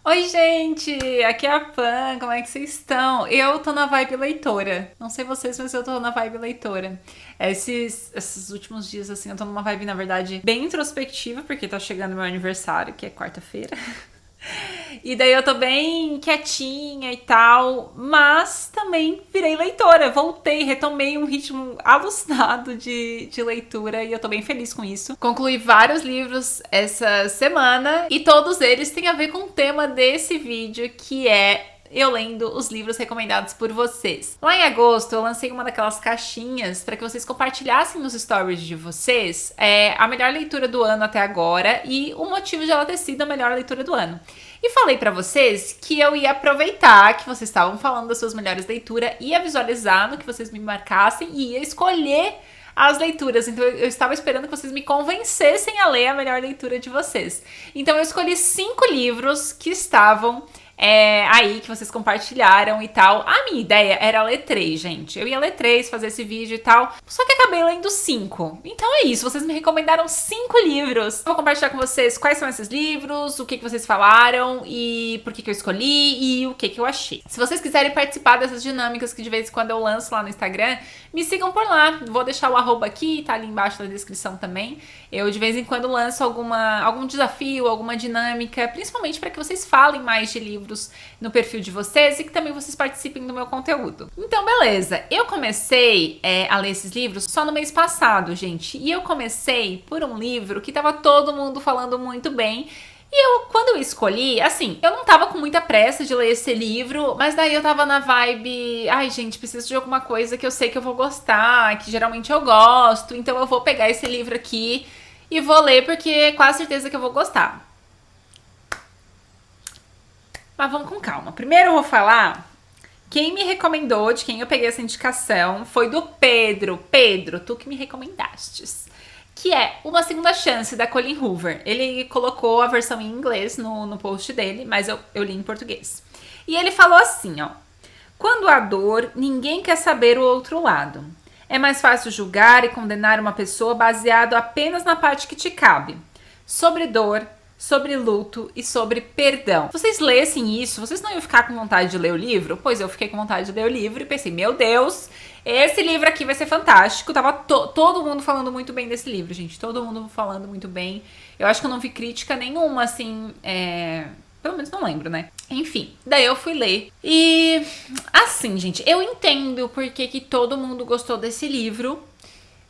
Oi, gente! Aqui é a Pan, como é que vocês estão? Eu tô na vibe leitora. Não sei vocês, mas eu tô na vibe leitora. Esses últimos dias, assim, eu tô numa vibe, na verdade, bem introspectiva, porque tá chegando meu aniversário, que é quarta-feira. E daí eu tô bem quietinha e tal, mas também virei leitora. Voltei, retomei um ritmo alucinado de leitura e eu tô bem feliz com isso. Concluí vários livros essa semana e todos eles têm a ver com o tema desse vídeo, que é eu lendo os livros recomendados por vocês. Lá em agosto, eu lancei uma daquelas caixinhas para que vocês compartilhassem nos stories de vocês a melhor leitura do ano até agora e o motivo de ela ter sido a melhor leitura do ano. E falei pra vocês que eu ia aproveitar que vocês estavam falando das suas melhores leituras, ia visualizar no que vocês me marcassem e ia escolher as leituras. Então eu estava esperando que vocês me convencessem a ler a melhor leitura de vocês. Então eu escolhi 5 livros que estavam aí, que vocês compartilharam e tal. A minha ideia era ler 3, gente. Eu ia ler 3, fazer esse vídeo e tal. Só que acabei lendo 5. Então é isso, vocês me recomendaram 5 livros. Eu vou compartilhar com vocês quais são esses livros, o que vocês falaram e por que eu escolhi e o que eu achei. Se vocês quiserem participar dessas dinâmicas que de vez em quando eu lanço lá no Instagram, me sigam por lá. Vou deixar o arroba aqui, tá ali embaixo na descrição também. Eu de vez em quando lanço algum desafio, alguma dinâmica, principalmente para que vocês falem mais de livros no perfil de vocês e que também vocês participem do meu conteúdo. Então, beleza. Eu comecei a ler esses livros só no mês passado, gente. E eu comecei por um livro que tava todo mundo falando muito bem. E quando eu escolhi, assim, eu não tava com muita pressa de ler esse livro, mas daí eu tava na vibe, ai gente, preciso de alguma coisa que eu sei que eu vou gostar, que geralmente eu gosto, então eu vou pegar esse livro aqui e vou ler porque é quase certeza que eu vou gostar. Mas vamos com calma. Primeiro eu vou falar, quem me recomendou, de quem eu peguei essa indicação, foi do Pedro. Pedro, tu que me recomendastes. Que é Uma Segunda Chance, da Colleen Hoover. Ele colocou a versão em inglês no post dele, mas eu li em português. E ele falou assim, ó. Quando há dor, ninguém quer saber o outro lado. É mais fácil julgar e condenar uma pessoa baseado apenas na parte que te cabe. Sobre dor, sobre luto e sobre perdão. Se vocês lessem isso, vocês não iam ficar com vontade de ler o livro? Pois eu fiquei com vontade de ler o livro e pensei, meu Deus, esse livro aqui vai ser fantástico. Tava todo mundo falando muito bem desse livro, gente. Todo mundo falando muito bem. Eu acho que eu não vi crítica nenhuma, assim, pelo menos não lembro, né? Enfim, daí eu fui ler. E, assim, gente, eu entendo porque que todo mundo gostou desse livro.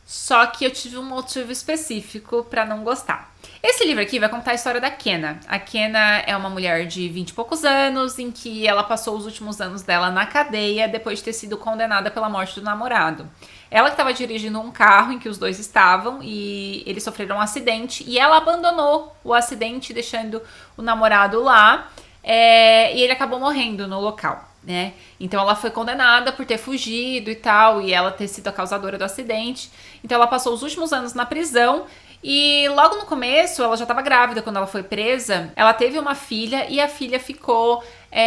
Só que eu tive um motivo específico pra não gostar. Esse livro aqui vai contar a história da Kenna. A Kenna é uma mulher de 20 e poucos anos, em que ela passou os últimos anos dela na cadeia depois de ter sido condenada pela morte do namorado. Ela que estava dirigindo um carro em que os dois estavam e eles sofreram um acidente e ela abandonou o acidente deixando o namorado lá e ele acabou morrendo no local. Né? Então ela foi condenada por ter fugido e tal, e ela ter sido a causadora do acidente. Então ela passou os últimos anos na prisão e logo no começo, ela já estava grávida quando ela foi presa. Ela teve uma filha e a filha ficou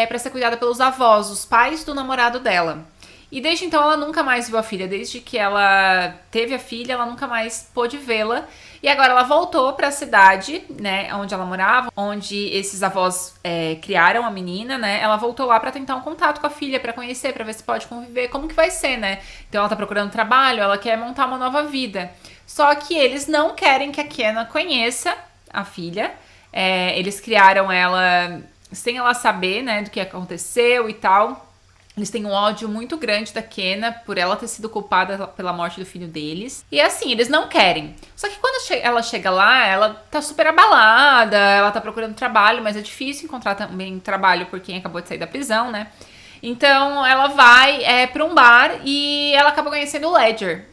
para ser cuidada pelos avós, os pais do namorado dela. E desde então ela nunca mais viu a filha. Desde que ela teve a filha, ela nunca mais pôde vê-la. E agora ela voltou para a cidade, né, onde ela morava, onde esses avós criaram a menina, né? Ela voltou lá para tentar um contato com a filha, para conhecer, para ver se pode conviver, como que vai ser, né? Então ela tá procurando trabalho, ela quer montar uma nova vida. Só que eles não querem que a Kenna conheça a filha. Eles criaram ela sem ela saber, né, do que aconteceu e tal. Eles têm um ódio muito grande da Kenna por ela ter sido culpada pela morte do filho deles. E assim, eles não querem. Só que quando ela chega lá, ela tá super abalada, ela tá procurando trabalho, mas é difícil encontrar também trabalho por quem acabou de sair da prisão, né? Então ela vai pra um bar e ela acaba conhecendo o Ledger.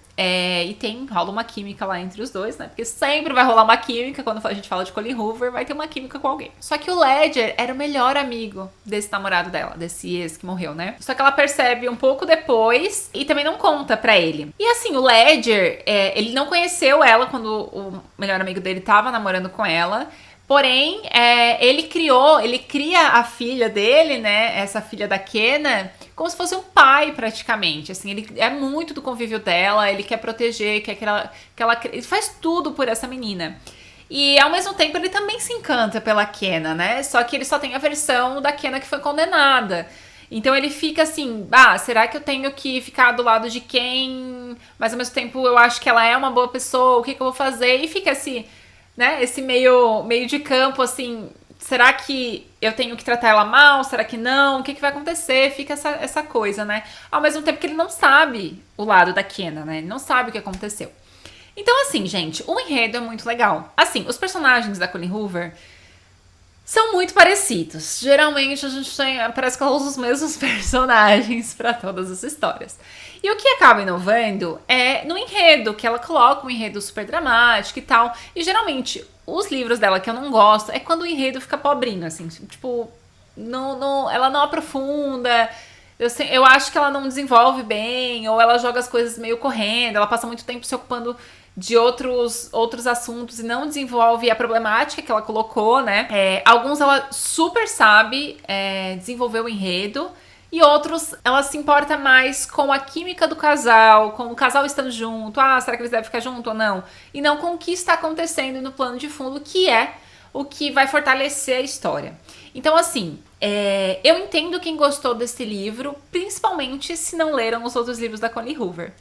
Rola uma química lá entre os dois, né? Porque sempre vai rolar uma química. Quando a gente fala de Colleen Hoover, vai ter uma química com alguém. Só que o Ledger era o melhor amigo desse namorado dela, desse ex que morreu, né? Só que ela percebe um pouco depois e também não conta pra ele. E assim, o Ledger, ele não conheceu ela quando o melhor amigo dele tava namorando com ela. Porém, ele cria a filha dele, né? Essa filha da Kenna, como se fosse um pai, praticamente. Assim, ele é muito do convívio dela, ele quer proteger, quer que ela ele faz tudo por essa menina. E ao mesmo tempo ele também se encanta pela Kenna, né? Só que ele só tem a versão da Kenna que foi condenada. Então ele fica assim, será que eu tenho que ficar do lado de quem? Mas ao mesmo tempo eu acho que ela é uma boa pessoa, o que eu vou fazer? E fica assim, né? Esse meio de campo, assim, será que eu tenho que tratar ela mal? Será que não? O que vai acontecer? Fica essa coisa, né? Ao mesmo tempo que ele não sabe o lado da Kenna, né? Ele não sabe o que aconteceu. Então, assim, gente, o enredo é muito legal. Assim, os personagens da Colleen Hoover são muito parecidos. Geralmente a gente parece que ela usa os mesmos personagens para todas as histórias. E o que acaba inovando é no enredo, que ela coloca um enredo super dramático e tal. E geralmente os livros dela que eu não gosto é quando o enredo fica pobrinho, assim, tipo, ela não aprofunda. Eu acho que ela não desenvolve bem, ou ela joga as coisas meio correndo, ela passa muito tempo se ocupando de outros assuntos e não desenvolve a problemática que ela colocou, né? Alguns ela super sabe desenvolver o enredo, e outros ela se importa mais com a química do casal, com o casal estando junto, será que eles devem ficar junto ou não? E não com o que está acontecendo no plano de fundo, que é o que vai fortalecer a história. Então, assim, eu entendo quem gostou desse livro, principalmente se não leram os outros livros da Colleen Hoover.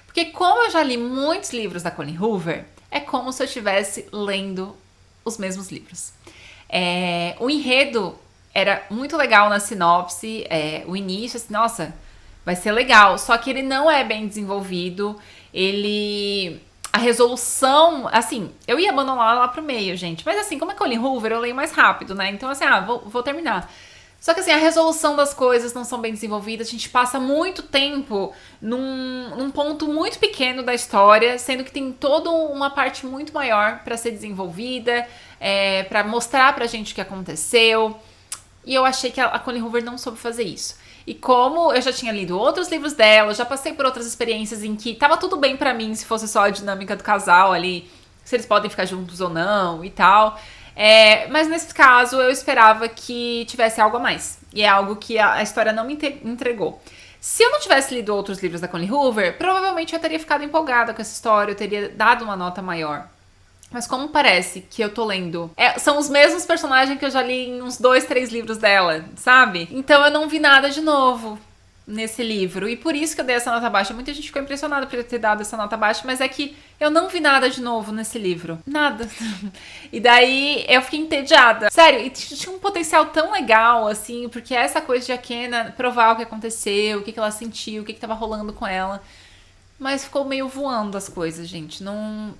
Porque como eu já li muitos livros da Colleen Hoover, é como se eu estivesse lendo os mesmos livros. O enredo era muito legal na sinopse, o início, assim, nossa, vai ser legal. Só que ele não é bem desenvolvido, a resolução, assim, eu ia abandonar lá pro meio, gente. Mas assim, como é Colleen Hoover, eu leio mais rápido, né? Então assim, vou terminar. Só que assim, a resolução das coisas não são bem desenvolvidas. A gente passa muito tempo num ponto muito pequeno da história, sendo que tem toda uma parte muito maior pra ser desenvolvida, pra mostrar pra gente o que aconteceu. E eu achei que a Colleen Hoover não soube fazer isso. E como eu já tinha lido outros livros dela, já passei por outras experiências em que tava tudo bem pra mim se fosse só a dinâmica do casal ali, se eles podem ficar juntos ou não e tal. Mas nesse caso eu esperava que tivesse algo a mais. E é algo que a história não me entregou. Se eu não tivesse lido outros livros da Colleen Hoover, provavelmente eu teria ficado empolgada com essa história, eu teria dado uma nota maior. Mas como parece que eu tô lendo... são os mesmos personagens que eu já li em uns 2, 3 livros dela, sabe? Então eu não vi nada de novo nesse livro. E por isso que eu dei essa nota baixa. Muita gente ficou impressionada por eu ter dado essa nota baixa, mas é que eu não vi nada de novo nesse livro. Nada. E daí eu fiquei entediada. Sério, e tinha um potencial tão legal, assim, porque essa coisa de a Kenna provar o que aconteceu, o que ela sentiu, o que tava rolando com ela... Mas ficou meio voando as coisas, gente.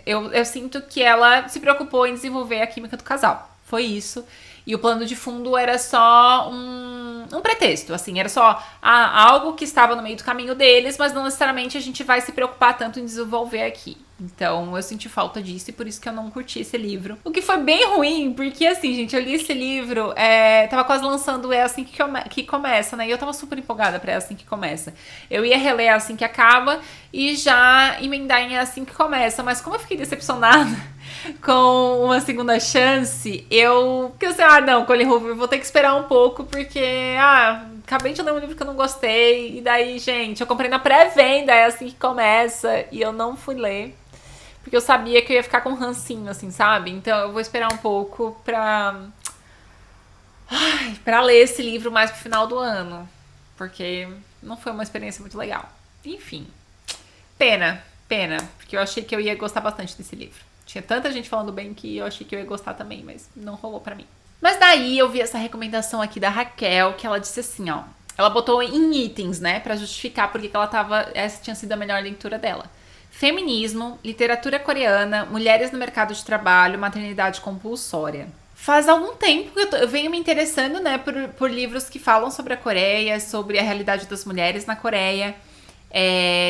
Eu sinto que ela se preocupou em desenvolver a química do casal. Foi isso. E o plano de fundo era só um pretexto, assim. Era só algo que estava no meio do caminho deles, mas não necessariamente a gente vai se preocupar tanto em desenvolver aqui. Então, eu senti falta disso e por isso que eu não curti esse livro. O que foi bem ruim, porque assim, gente, eu li esse livro, tava quase lançando É Assim que Começa, né? E eu tava super empolgada pra É Assim que Começa. Eu ia reler É Assim que Acaba e já emendar em É Assim que Começa. Mas como eu fiquei decepcionada com Uma Segunda Chance, eu pensei, não, Colleen Hoover, vou ter que esperar um pouco, porque, acabei de ler um livro que eu não gostei, e daí, gente, eu comprei na pré-venda, É Assim que Começa, e eu não fui ler. Porque eu sabia que eu ia ficar com um rancinho, assim, sabe? Então eu vou esperar um pouco pra ler esse livro mais pro final do ano. Porque não foi uma experiência muito legal. Enfim. Pena. Porque eu achei que eu ia gostar bastante desse livro. Tinha tanta gente falando bem que eu achei que eu ia gostar também, mas não rolou pra mim. Mas daí eu vi essa recomendação aqui da Raquel, que ela disse assim, ó. Ela botou em itens, né? Pra justificar porque essa tinha sido a melhor leitura dela. Feminismo, literatura coreana, mulheres no mercado de trabalho, maternidade compulsória. Faz algum tempo que eu venho me interessando, né, por livros que falam sobre a Coreia, sobre a realidade das mulheres na Coreia.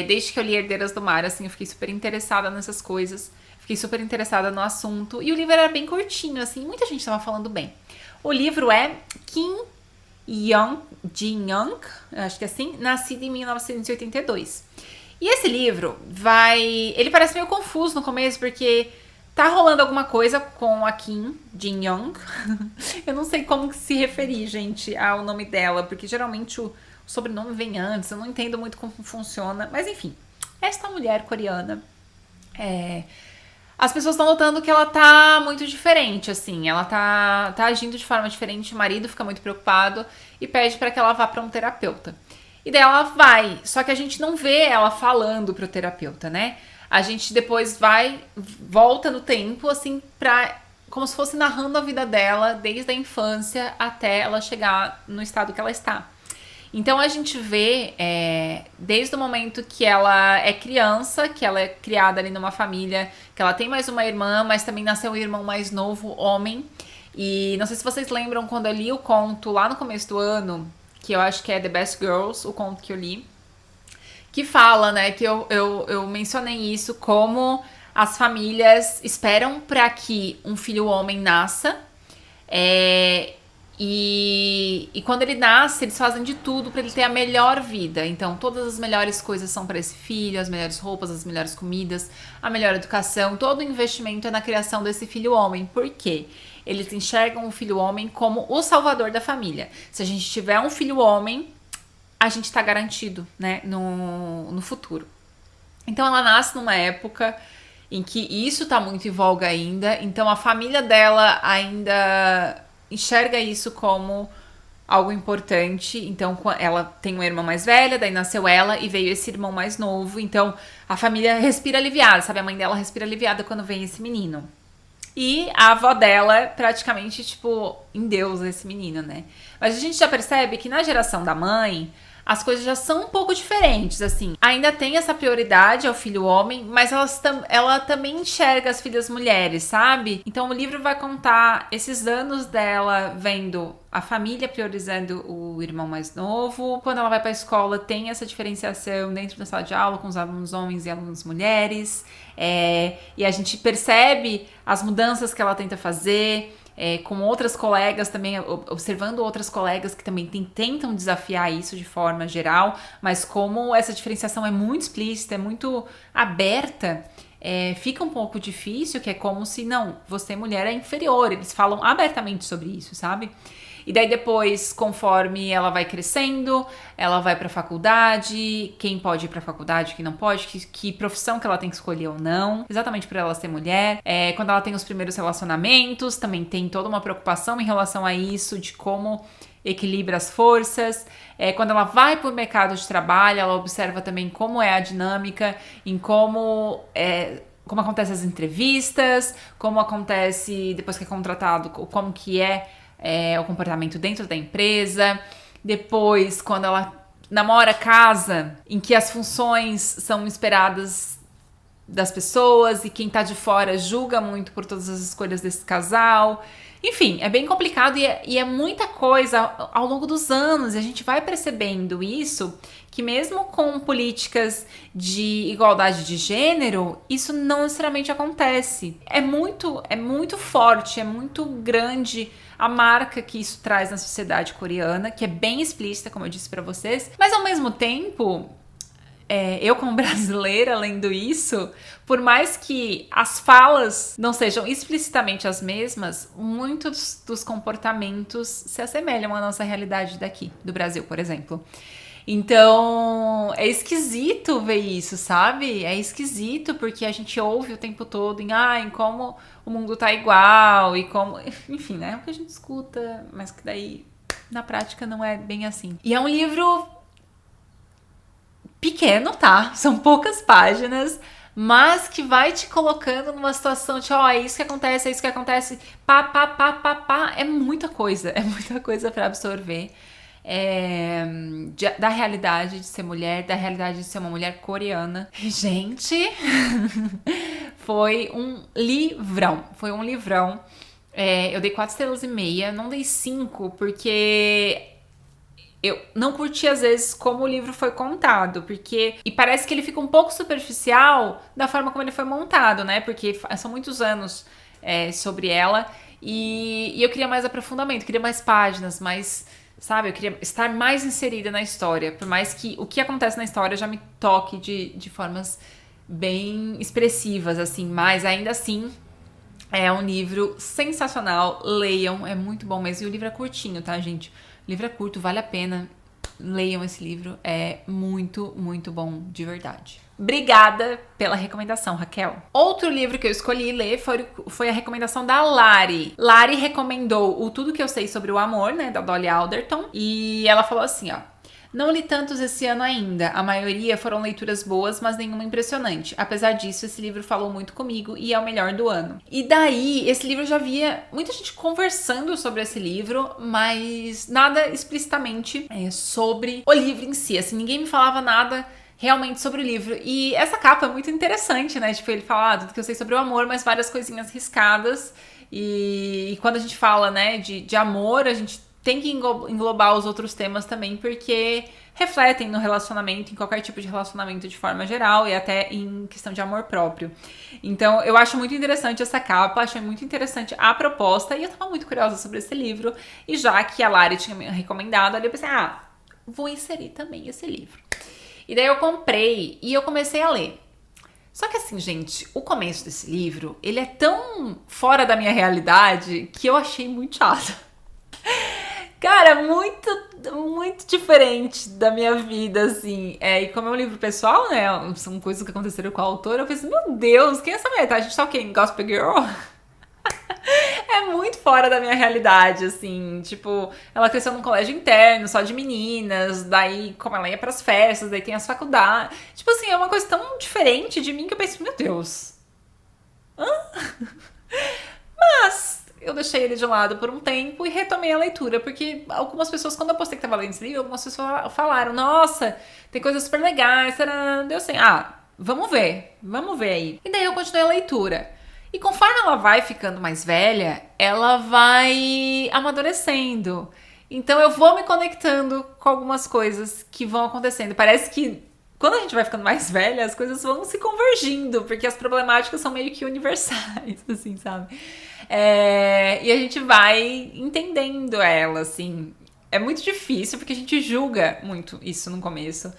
Desde que eu li Herdeiras do Mar, assim, eu fiquei super interessada nessas coisas. Fiquei super interessada no assunto. E o livro era bem curtinho, assim, muita gente estava falando bem. O livro é Kim Jin-young, acho que é assim, nascido em 1982. E esse livro ele parece meio confuso no começo, porque tá rolando alguma coisa com a Kim Jin-young. Eu não sei como se referir, gente, ao nome dela, porque geralmente o sobrenome vem antes, eu não entendo muito como funciona. Mas enfim, esta mulher coreana, as pessoas estão notando que ela tá muito diferente, assim. Ela tá agindo de forma diferente. O marido fica muito preocupado e pede pra que ela vá pra um terapeuta. E daí ela vai. Só que a gente não vê ela falando pro terapeuta, né? A gente depois volta no tempo, assim, como se fosse narrando a vida dela desde a infância até ela chegar no estado que ela está. Então a gente vê desde o momento que ela é criança, que ela é criada ali numa família, que ela tem mais uma irmã, mas também nasceu um irmão mais novo, homem. E não sei se vocês lembram quando eu li o conto lá no começo do ano, que eu acho que é The Best Girls, o conto que eu li, que fala, né, que eu mencionei isso, como as famílias esperam para que um filho homem nasça, e quando ele nasce, eles fazem de tudo para ele ter a melhor vida. Então, todas as melhores coisas são para esse filho, as melhores roupas, as melhores comidas, a melhor educação. Todo o investimento é na criação desse filho homem. Por quê? Eles enxergam o filho homem como o salvador da família. Se a gente tiver um filho homem, a gente tá garantido, né, no futuro. Então, ela nasce numa época em que isso tá muito em voga ainda. Então, a família dela ainda enxerga isso como algo importante. Então, ela tem uma irmã mais velha, daí nasceu ela e veio esse irmão mais novo. Então, a família respira aliviada, sabe? A mãe dela respira aliviada quando vem esse menino. E a avó dela, praticamente, tipo, endeusa esse menino, né? Mas a gente já percebe que na geração da mãe, as coisas já são um pouco diferentes, assim. Ainda tem essa prioridade ao filho homem, mas ela também enxerga as filhas mulheres, sabe? Então o livro vai contar esses anos dela vendo a família priorizando o irmão mais novo. Quando ela vai pra escola, tem essa diferenciação dentro da sala de aula com os alunos homens e alunos mulheres. E a gente percebe as mudanças que ela tenta fazer. Com outras colegas também, observando outras colegas que também tentam desafiar isso de forma geral, mas como essa diferenciação é muito explícita, é muito aberta, fica um pouco difícil, que é como se, não, você mulher é inferior, eles falam abertamente sobre isso, sabe? E daí depois, conforme ela vai crescendo, ela vai pra faculdade, quem pode ir pra faculdade, quem não pode, que profissão que ela tem que escolher ou não, exatamente por ela ser mulher. Quando ela tem os primeiros relacionamentos, também tem toda uma preocupação em relação a isso, de como equilibra as forças. Quando ela vai pro mercado de trabalho, ela observa também como é a dinâmica, em como acontecem as entrevistas, como acontece depois que é contratado, como que é o comportamento dentro da empresa. Depois, quando ela namora, casa, em que as funções são esperadas das pessoas e quem tá de fora julga muito por todas as escolhas desse casal. Enfim, é bem complicado e é muita coisa ao longo dos anos. E a gente vai percebendo isso, que mesmo com políticas de igualdade de gênero, isso não necessariamente acontece. É muito forte, é muito grande a marca que isso traz na sociedade coreana, que é bem explícita, como eu disse pra vocês. Mas ao mesmo tempo, eu como brasileira lendo isso, por mais que as falas não sejam explicitamente as mesmas, muitos dos comportamentos se assemelham à nossa realidade daqui, do Brasil, por exemplo. Então, é esquisito ver isso, sabe? É esquisito porque a gente ouve o tempo todo em como o mundo tá igual e como... Enfim, né? É o que a gente escuta, mas que daí, na prática, não é bem assim. E é um livro pequeno, tá? São poucas páginas, mas que vai te colocando numa situação de, é isso que acontece, é isso que acontece, é muita coisa pra absorver. Da realidade de ser mulher, da realidade de ser uma mulher coreana. Gente, foi um livrão. Eu dei 4,5 estrelas, não dei 5, porque eu não curti às vezes como o livro foi contado, e parece que ele fica um pouco superficial da forma como ele foi montado, né? Porque são muitos anos sobre ela, e eu queria mais aprofundamento, queria mais páginas, sabe, eu queria estar mais inserida na história, por mais que o que acontece na história já me toque de formas bem expressivas, assim, mas ainda assim é um livro sensacional, leiam, é muito bom mesmo, e o livro é curtinho, tá, gente? O livro é curto, vale a pena, leiam esse livro, é muito, muito bom, de verdade. Obrigada pela recomendação, Raquel. Outro livro que eu escolhi ler foi a recomendação da Lari. Lari recomendou o Tudo Que Eu Sei Sobre o Amor, né, da Dolly Alderton, e ela falou assim, ó: não li tantos esse ano ainda. A maioria foram leituras boas, mas nenhuma impressionante. Apesar disso, esse livro falou muito comigo e é o melhor do ano. E daí, esse livro eu já via muita gente conversando sobre esse livro, mas nada explicitamente sobre o livro em si. Assim, ninguém me falava nada realmente sobre o livro. E essa capa é muito interessante, né? Tipo, ele fala tudo que eu sei sobre o amor, mas várias coisinhas riscadas. E quando a gente fala, né, de amor, a gente tem que englobar os outros temas também, porque refletem no relacionamento, em qualquer tipo de relacionamento de forma geral, e até em questão de amor próprio. Então, eu acho muito interessante essa capa, achei muito interessante a proposta, e eu tava muito curiosa sobre esse livro, e já que a Lari tinha me recomendado, ali eu pensei, vou inserir também esse livro. E daí eu comprei, e eu comecei a ler. Só que assim, gente, o começo desse livro, ele é tão fora da minha realidade, que eu achei muito chato. Cara, muito, muito diferente da minha vida, assim. E como é um livro pessoal, né? São coisas que aconteceram com a autora. Eu pensei, meu Deus, quem é essa mulher? Tá? A gente tá o quê? Em Gospel Girl? É muito fora da minha realidade, assim. Tipo, ela cresceu num colégio interno, só de meninas. Daí, como ela ia pras festas, daí tem as faculdades. Tipo assim, é uma coisa tão diferente de mim que eu pensei, meu Deus. Mas eu deixei ele de lado por um tempo e retomei a leitura, porque algumas pessoas, quando eu postei que tava lendo esse livro, algumas pessoas falaram, nossa, tem coisas super legais, deu assim, vamos ver aí. E daí eu continuei a leitura. E conforme ela vai ficando mais velha, ela vai amadurecendo. Então eu vou me conectando com algumas coisas que vão acontecendo. Parece que quando a gente vai ficando mais velha, as coisas vão se convergindo, porque as problemáticas são meio que universais, assim, sabe? E a gente vai entendendo ela, assim. É muito difícil, porque a gente julga muito isso no começo.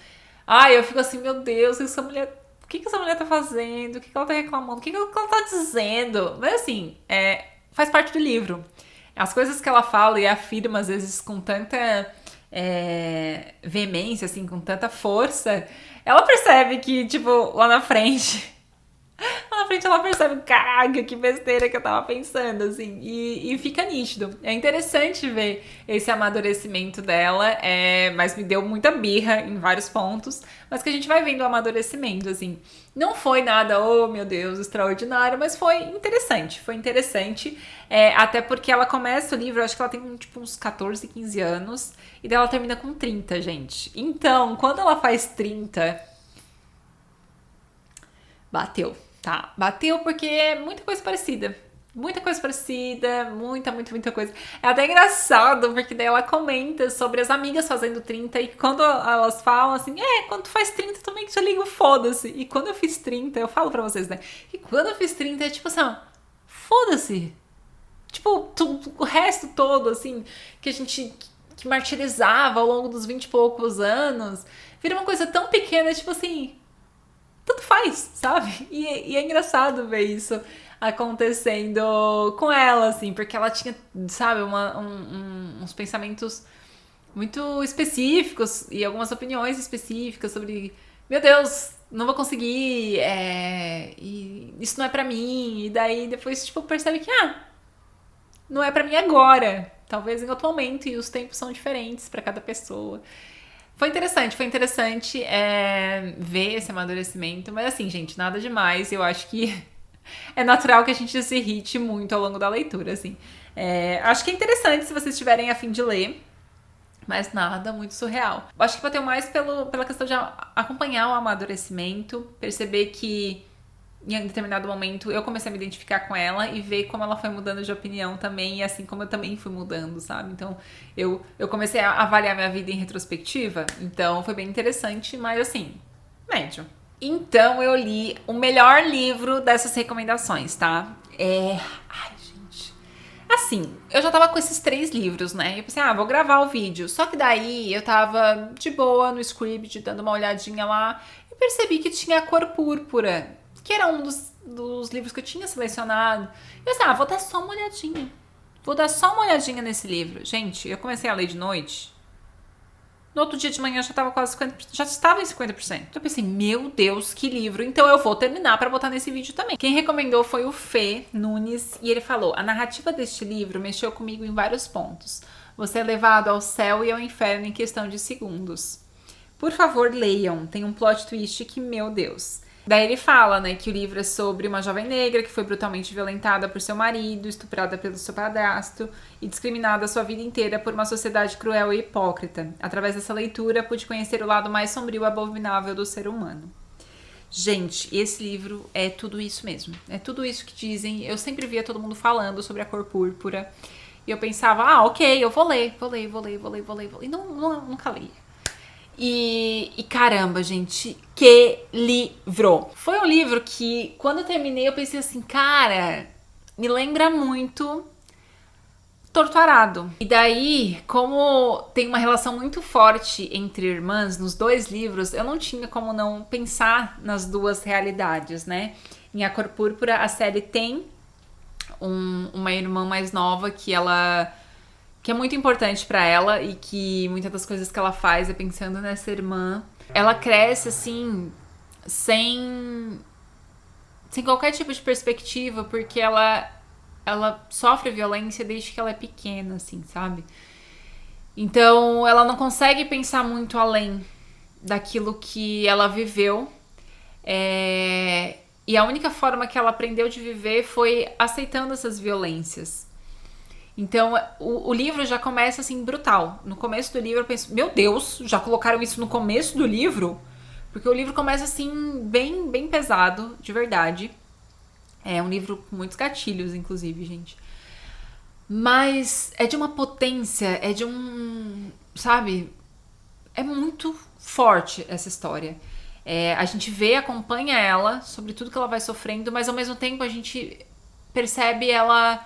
Eu fico assim, meu Deus, essa mulher... O que essa mulher tá fazendo? O que ela tá reclamando? O que ela tá dizendo? Mas assim, faz parte do livro. As coisas que ela fala e afirma, às vezes, com tanta veemência, assim, com tanta força, ela percebe que, tipo, lá na frente ela percebe, caraca, que besteira que eu tava pensando, assim, e fica nítido. É interessante ver esse amadurecimento dela, mas me deu muita birra em vários pontos, mas que a gente vai vendo o amadurecimento, assim. Não foi nada, oh meu Deus, extraordinário, mas foi interessante, até porque ela começa o livro, eu acho que ela tem tipo uns 14, 15 anos, e daí ela termina com 30, gente. Então, quando ela faz 30, bateu. Tá, bateu porque é muita coisa parecida. Muita coisa parecida, muita coisa. É até engraçado, porque daí ela comenta sobre as amigas fazendo 30 e quando elas falam assim, quando tu faz 30 também que já ligo, foda-se. E quando eu fiz 30, eu falo pra vocês, né? E quando eu fiz 30 é tipo assim, foda-se. Tipo, o resto todo, assim, que a gente que martirizava ao longo dos 20 e poucos anos, vira uma coisa tão pequena, tipo assim... Tanto faz, sabe? E é engraçado ver isso acontecendo com ela, assim, porque ela tinha, sabe, uns pensamentos muito específicos e algumas opiniões específicas sobre, meu Deus, não vou conseguir, e isso não é pra mim, e daí depois, tipo, percebe que, não é pra mim agora, talvez em outro momento, e os tempos são diferentes pra cada pessoa. Foi interessante ver esse amadurecimento, mas assim, gente, nada demais. Eu acho que é natural que a gente se irrite muito ao longo da leitura, assim. Acho que é interessante se vocês estiverem a fim de ler, mas nada muito surreal. Acho que bateu mais pela questão de acompanhar o amadurecimento, perceber que em um determinado momento eu comecei a me identificar com ela e ver como ela foi mudando de opinião também, e assim como eu também fui mudando, sabe? Então eu comecei a avaliar minha vida em retrospectiva, então foi bem interessante, mas assim, médio. Então eu li o melhor livro dessas recomendações, tá? Ai, gente. Assim, eu já tava com esses 3 livros, né? Eu pensei, vou gravar o vídeo. Só que daí eu tava de boa no script, dando uma olhadinha lá, e percebi que tinha A Cor Púrpura, que era um dos livros que eu tinha selecionado. E eu pensei, vou dar só uma olhadinha. Vou dar só uma olhadinha nesse livro. Gente, eu comecei a ler de noite. No outro dia de manhã já tava quase 50%, já estava em 50%. Então eu pensei, meu Deus, que livro. Então eu vou terminar pra botar nesse vídeo também. Quem recomendou foi o Fê Nunes e ele falou: a narrativa deste livro mexeu comigo em vários pontos. Você é levado ao céu e ao inferno em questão de segundos. Por favor, leiam. Tem um plot twist que, meu Deus. Daí ele fala, né, que o livro é sobre uma jovem negra que foi brutalmente violentada por seu marido, estuprada pelo seu padrasto e discriminada a sua vida inteira por uma sociedade cruel e hipócrita. Através dessa leitura, pude conhecer o lado mais sombrio e abominável do ser humano. Gente, esse livro é tudo isso mesmo. É tudo isso que dizem. Eu sempre via todo mundo falando sobre a cor púrpura. E eu pensava, ok, eu vou ler. E nunca li. E caramba, gente, que livro! Foi um livro que, quando eu terminei, eu pensei assim, cara, me lembra muito Torturado. E daí, como tem uma relação muito forte entre irmãs nos dois livros, eu não tinha como não pensar nas duas realidades, né? Em A Cor Púrpura, a Sally tem uma irmã mais nova que é muito importante pra ela e que muitas das coisas que ela faz é pensando nessa irmã. Ela cresce assim sem qualquer tipo de perspectiva, porque ela sofre violência desde que ela é pequena, assim, sabe? Então ela não consegue pensar muito além daquilo que ela viveu. E a única forma que ela aprendeu de viver foi aceitando essas violências. Então, o livro já começa assim, brutal. No começo do livro eu penso, meu Deus, já colocaram isso no começo do livro? Porque o livro começa assim, bem, bem pesado, de verdade. É um livro com muitos gatilhos, inclusive, gente. Mas é de uma potência, é de um... sabe? É muito forte essa história. A gente acompanha ela, sobre tudo que ela vai sofrendo, mas ao mesmo tempo a gente percebe ela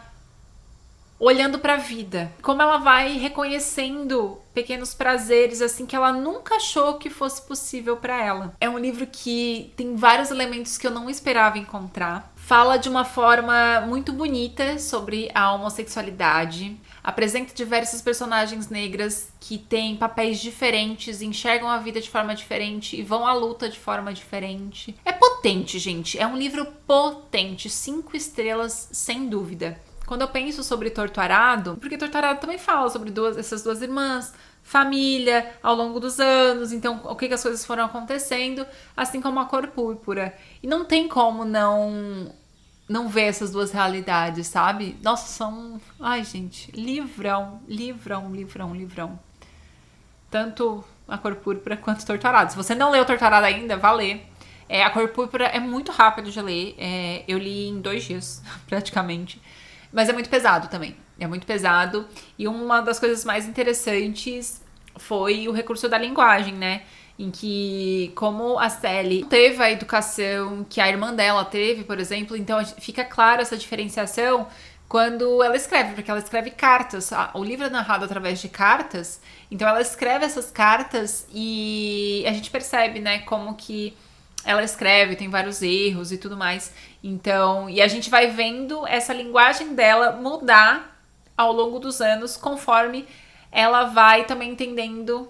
olhando pra vida, como ela vai reconhecendo pequenos prazeres assim que ela nunca achou que fosse possível pra ela. É um livro que tem vários elementos que eu não esperava encontrar. Fala de uma forma muito bonita sobre a homossexualidade. Apresenta diversas personagens negras que têm papéis diferentes, enxergam a vida de forma diferente e vão à luta de forma diferente. É potente, gente. É um livro potente. 5 estrelas, sem dúvida. Quando eu penso sobre Torturado, porque Torturado também fala sobre essas duas irmãs, família, ao longo dos anos, então o que as coisas foram acontecendo, assim como A Cor Púrpura. E não tem como não ver essas duas realidades, sabe? Nossa, são... ai, gente, livrão. Tanto A Cor Púrpura quanto Torturado. Se você não leu Torturado ainda, vá ler. A Cor Púrpura é muito rápido de ler. Eu li em 2 dias, praticamente. Mas é muito pesado também. É muito pesado. E uma das coisas mais interessantes foi o recurso da linguagem, né? Em que, como a Sally teve a educação que a irmã dela teve, por exemplo, então fica claro essa diferenciação quando ela escreve, porque ela escreve cartas. O livro é narrado através de cartas, então ela escreve essas cartas e a gente percebe, né, como que ela escreve, tem vários erros e tudo mais. Então, e a gente vai vendo essa linguagem dela mudar ao longo dos anos, conforme ela vai também entendendo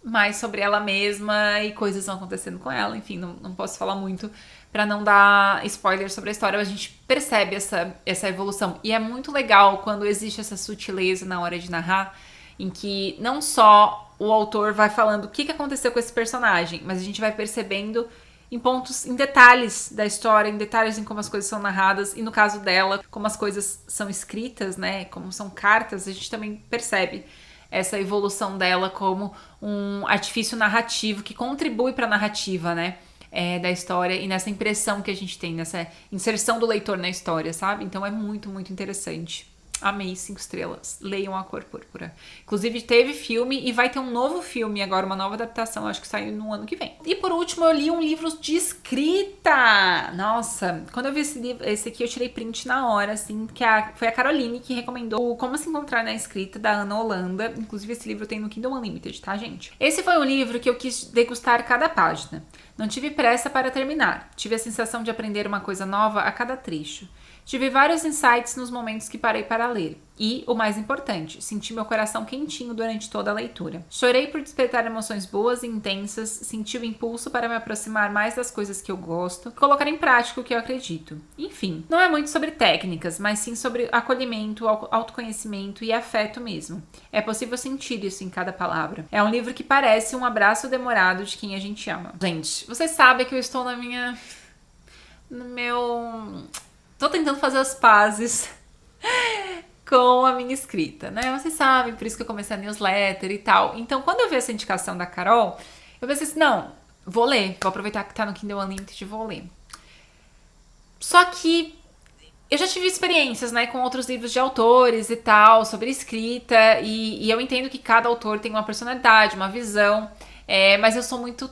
mais sobre ela mesma e coisas vão acontecendo com ela. Enfim, não posso falar muito pra não dar spoiler sobre a história, mas a gente percebe essa evolução. E é muito legal quando existe essa sutileza na hora de narrar, em que não só o autor vai falando o que aconteceu com esse personagem, mas a gente vai percebendo em pontos, em detalhes da história, em detalhes em como as coisas são narradas, e no caso dela, como as coisas são escritas, né, como são cartas, a gente também percebe essa evolução dela como um artifício narrativo que contribui para a narrativa, né, da história, e nessa impressão que a gente tem, nessa inserção do leitor na história, sabe? Então é muito, muito interessante. Amei, 5 estrelas. Leiam A Cor Púrpura. Inclusive, teve filme e vai ter um novo filme agora, uma nova adaptação, acho que sai no ano que vem. E por último, eu li um livro de escrita. Nossa, quando eu vi esse aqui, eu tirei print na hora, assim, que foi a Caroline que recomendou Como Se Encontrar na Escrita, da Ana Holanda. Inclusive, esse livro tem no Kindle Unlimited, tá, gente? Esse foi um livro que eu quis degustar cada página. Não tive pressa para terminar. Tive a sensação de aprender uma coisa nova a cada trecho. Tive vários insights nos momentos que parei para ler. E, o mais importante, senti meu coração quentinho durante toda a leitura. Chorei por despertar emoções boas e intensas, senti o impulso para me aproximar mais das coisas que eu gosto e colocar em prática o que eu acredito. Enfim, não é muito sobre técnicas, mas sim sobre acolhimento, autoconhecimento e afeto mesmo. É possível sentir isso em cada palavra. É um livro que parece um abraço demorado de quem a gente ama. Gente, vocês sabem que eu estou Tô tentando fazer as pazes com a minha escrita, né? Vocês sabem, por isso que eu comecei a newsletter e tal. Então, quando eu vi essa indicação da Carol, eu pensei assim, não, vou ler. Vou aproveitar que tá no Kindle Unlimited e vou ler. Só que eu já tive experiências, né, com outros livros de autores e tal, sobre escrita, e eu entendo que cada autor tem uma personalidade, uma visão, mas eu sou muito,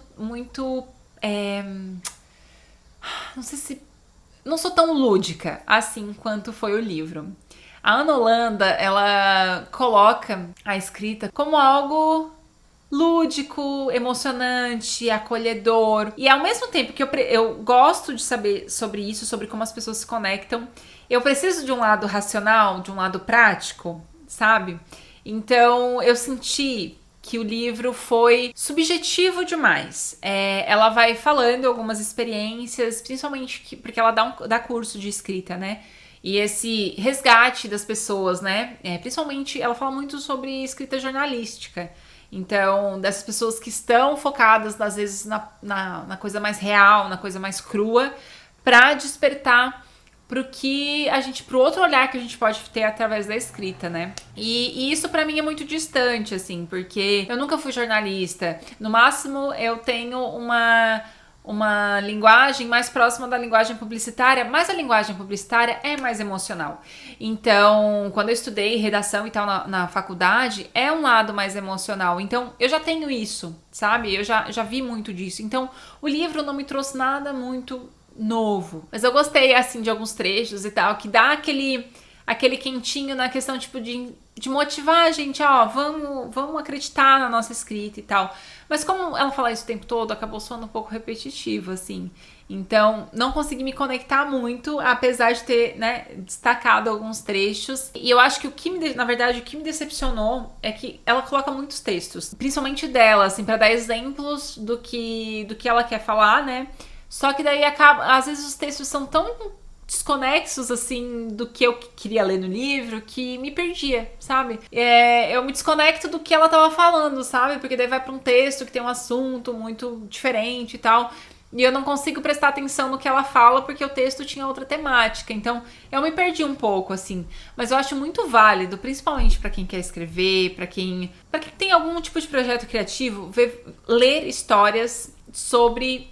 não sei se... Não sou tão lúdica assim quanto foi o livro. A Ana Holanda, ela coloca a escrita como algo lúdico, emocionante, acolhedor. E ao mesmo tempo que eu gosto de saber sobre isso, sobre como as pessoas se conectam, eu preciso de um lado racional, de um lado prático, sabe? Então eu senti que o livro foi subjetivo demais. Ela vai falando algumas experiências, principalmente porque ela dá curso de escrita, né? E esse resgate das pessoas, né? Principalmente, ela fala muito sobre escrita jornalística. Então, dessas pessoas que estão focadas, às vezes, na coisa mais real, na coisa mais crua, para despertar pro outro olhar que a gente pode ter através da escrita, né? E isso pra mim é muito distante, assim, porque eu nunca fui jornalista. No máximo, eu tenho uma linguagem mais próxima da linguagem publicitária, mas a linguagem publicitária é mais emocional. Então, quando eu estudei redação e tal na faculdade, é um lado mais emocional. Então, eu já tenho isso, sabe? Eu já vi muito disso. Então, o livro não me trouxe nada muito novo. Mas eu gostei, assim, de alguns trechos e tal, que dá aquele quentinho na questão, tipo, de motivar a gente, ó, vamos acreditar na nossa escrita e tal. Mas como ela fala isso o tempo todo, acabou soando um pouco repetitivo, assim. Então, não consegui me conectar muito, apesar de ter, né, destacado alguns trechos. E eu acho que na verdade, o que me decepcionou é que ela coloca muitos textos, principalmente dela, assim, pra dar exemplos do que ela quer falar, né? Só que daí às vezes os textos são tão desconexos, assim, do que eu queria ler no livro, que me perdia, sabe? Eu me desconecto do que ela tava falando, sabe? Porque daí vai pra um texto que tem um assunto muito diferente e tal, e eu não consigo prestar atenção no que ela fala porque o texto tinha outra temática. Então, eu me perdi um pouco, assim. Mas eu acho muito válido, principalmente pra quem quer escrever, pra quem tem algum tipo de projeto criativo, ler histórias sobre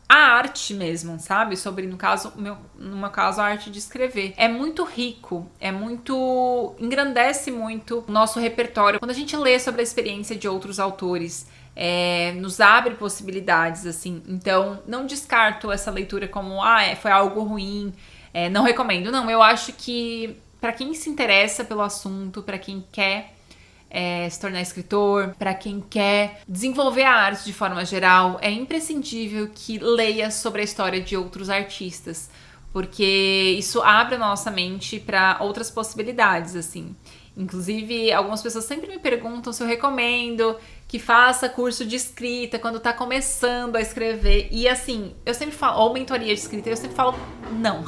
a arte mesmo, sabe? Sobre, no meu caso, a arte de escrever. É muito rico, engrandece muito o nosso repertório. Quando a gente lê sobre a experiência de outros autores, nos abre possibilidades, assim. Então, não descarto essa leitura como, foi algo ruim, não recomendo. Não, eu acho que pra quem se interessa pelo assunto, pra quem quer se tornar escritor, para quem quer desenvolver a arte de forma geral, é imprescindível que leia sobre a história de outros artistas, porque isso abre a nossa mente para outras possibilidades, assim. Inclusive, algumas pessoas sempre me perguntam se eu recomendo que faça curso de escrita quando tá começando a escrever. E assim, eu sempre falo, ou mentoria de escrita, eu sempre falo, não.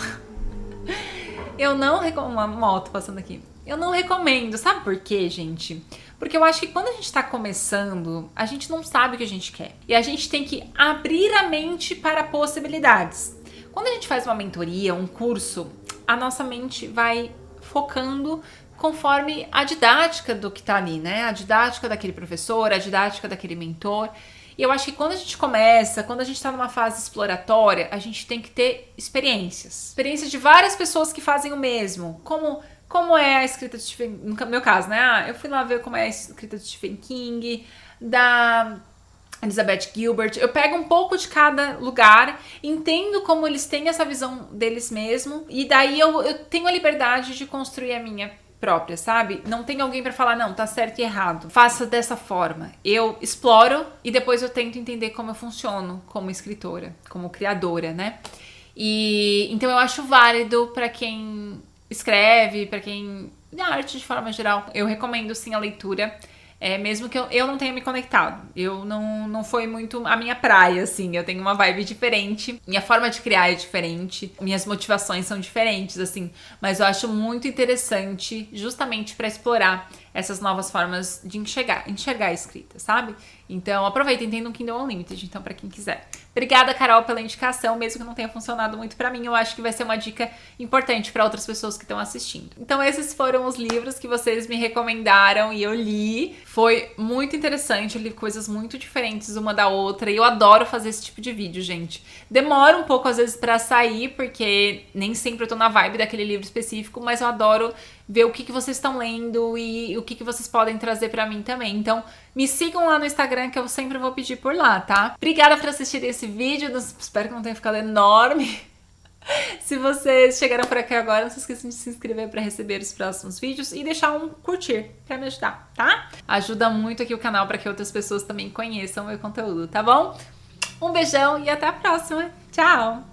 Eu não recomendo. Uma moto passando aqui. Eu não recomendo. Sabe por quê, gente? Porque eu acho que quando a gente tá começando, a gente não sabe o que a gente quer. E a gente tem que abrir a mente para possibilidades. Quando a gente faz uma mentoria, um curso, a nossa mente vai focando conforme a didática do que tá ali, né? A didática daquele professor, a didática daquele mentor. E eu acho que quando a gente começa, quando a gente tá numa fase exploratória, a gente tem que ter experiências. Experiências de várias pessoas que fazem o mesmo. Como é a escrita de Stephen... No meu caso, né? Eu fui lá ver como é a escrita de Stephen King, da Elizabeth Gilbert. Eu pego um pouco de cada lugar, entendo como eles têm essa visão deles mesmos, e daí eu tenho a liberdade de construir a minha própria, sabe? Não tem alguém pra falar, não, tá certo e errado. Faça dessa forma. Eu exploro e depois eu tento entender como eu funciono como escritora, como criadora, né? E então eu acho válido pra quem escreve, pra quem da arte de forma geral. Eu recomendo sim a leitura. Mesmo que eu não tenha me conectado. Eu não foi muito a minha praia, assim. Eu tenho uma vibe diferente. Minha forma de criar é diferente. Minhas motivações são diferentes, assim. Mas eu acho muito interessante justamente pra explorar essas novas formas de enxergar a escrita, sabe? Então aproveita, entenda um Kindle Unlimited, então pra quem quiser. Obrigada, Carol, pela indicação, mesmo que não tenha funcionado muito pra mim, eu acho que vai ser uma dica importante pra outras pessoas que estão assistindo. Então esses foram os livros que vocês me recomendaram e eu li. Foi muito interessante, eu li coisas muito diferentes uma da outra e eu adoro fazer esse tipo de vídeo, gente. Demora um pouco às vezes pra sair, porque nem sempre eu tô na vibe daquele livro específico, mas eu adoro ver o que vocês estão lendo e o que vocês podem trazer pra mim também. Então, me sigam lá no Instagram que eu sempre vou pedir por lá, tá? Obrigada por assistir esse vídeo, espero que não tenha ficado enorme. Se vocês chegaram por aqui agora, não se esqueçam de se inscrever pra receber os próximos vídeos e deixar um curtir pra me ajudar, tá? Ajuda muito aqui o canal pra que outras pessoas também conheçam o meu conteúdo, tá bom? Um beijão e até a próxima. Tchau!